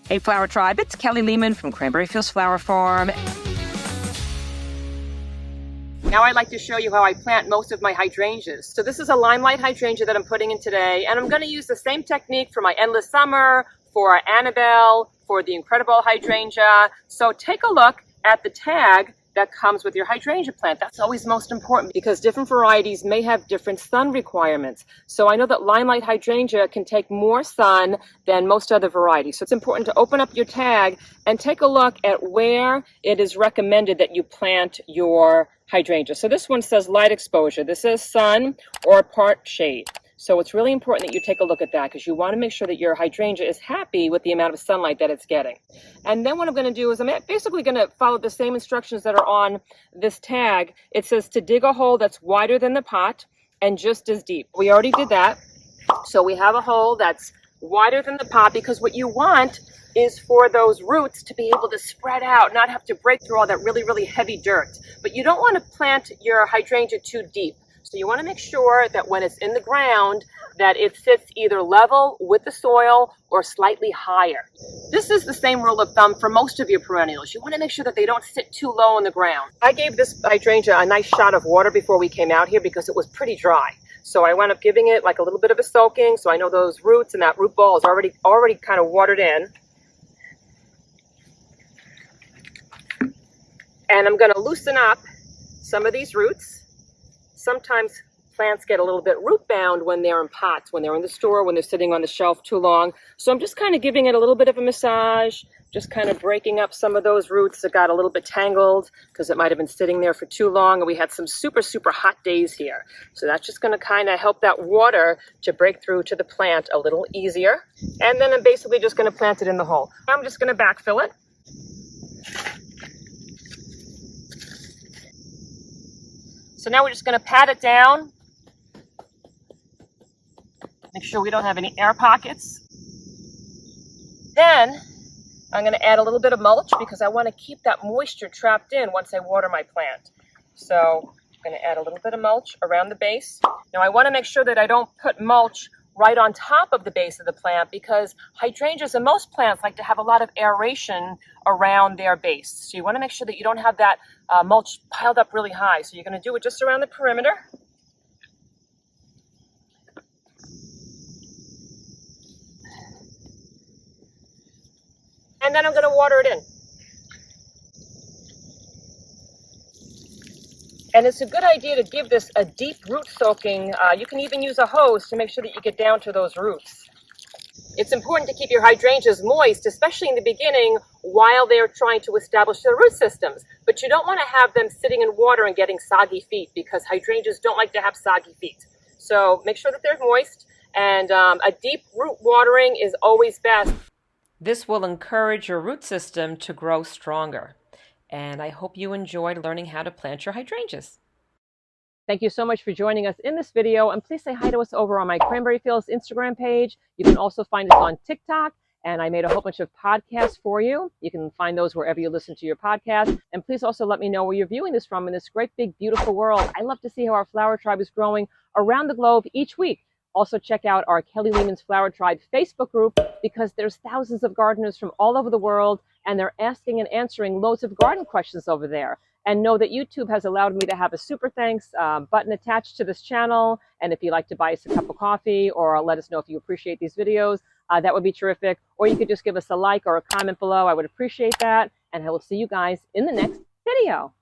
Hey Flower Tribe, it's Kelly Lehman from Cranberry Fields Flower Farm. Now I'd like to show you how I plant most of my hydrangeas. So this is a limelight hydrangea that I'm putting in today, and I'm going to use the same technique for my Endless Summer, for Annabelle, for the Incredible Hydrangea. So take a look at the tag that comes with your hydrangea plant. That's always most important because different varieties may have different sun requirements. So I know that limelight hydrangea can take more sun than most other varieties. So it's important to open up your tag and take a look at where it is recommended that you plant your hydrangea. So this one says light exposure. This is sun or part shade. So it's really important that you take a look at that because you want to make sure that your hydrangea is happy with the amount of sunlight that it's getting. And then what I'm going to do is I'm basically going to follow the same instructions that are on this tag. It says to dig a hole that's wider than the pot and just as deep. We already did that. So we have a hole that's wider than the pot because what you want is for those roots to be able to spread out, not have to break through all that really, really heavy dirt. But you don't want to plant your hydrangea too deep. So you want to make sure that when it's in the ground that it sits either level with the soil or slightly higher. This is the same rule of thumb for most of your perennials. You want to make sure that they don't sit too low on the ground. I gave this hydrangea a nice shot of water before we came out here because it was pretty dry. So I wound up giving it like a little bit of a soaking. So I know those roots and that root ball is already kind of watered in. And I'm going to loosen up some of these roots. Sometimes plants get a little bit root bound when they're in pots, when they're in the store, when they're sitting on the shelf too long. So I'm just kind of giving it a little bit of a massage, just kind of breaking up some of those roots that got a little bit tangled because it might have been sitting there for too long. And we had some super, super hot days here. So that's just going to kind of help that water to break through to the plant a little easier. And then I'm basically just going to plant it in the hole. I'm just going to backfill it. So now we're just going to pat it down. Make sure we don't have any air pockets. Then I'm going to add a little bit of mulch because I want to keep that moisture trapped in once I water my plant. So I'm going to add a little bit of mulch around the base. Now I want to make sure that I don't put mulch right on top of the base of the plant because hydrangeas and most plants like to have a lot of aeration around their base. So you want to make sure that you don't have that mulch piled up really high. So you're going to do it just around the perimeter. And then I'm going to water it in. And it's a good idea to give this a deep root soaking. You can even use a hose to make sure that you get down to those roots. It's important to keep your hydrangeas moist, especially in the beginning while they're trying to establish their root systems. But you don't want to have them sitting in water and getting soggy feet because hydrangeas don't like to have soggy feet. So make sure that they're moist, and a deep root watering is always best. This will encourage your root system to grow stronger. And I hope you enjoyed learning how to plant your hydrangeas. Thank you so much for joining us in this video, and please say hi to us over on my Cranberry Fields Instagram page. You can also find us on TikTok, and I made a whole bunch of podcasts for you. You can find those wherever you listen to your podcast. And please also let me know where you're viewing this from in this great, big, beautiful world. I love to see how our flower tribe is growing around the globe each week. Also check out our Kelly Lehman's Flower Tribe Facebook group because there's thousands of gardeners from all over the world, and they're asking and answering loads of garden questions over there. And know that YouTube has allowed me to have a super thanks button attached to this channel. And if you'd like to buy us a cup of coffee or let us know if you appreciate these videos, that would be terrific. Or you could just give us a like or a comment below. I would appreciate that. And I will see you guys in the next video.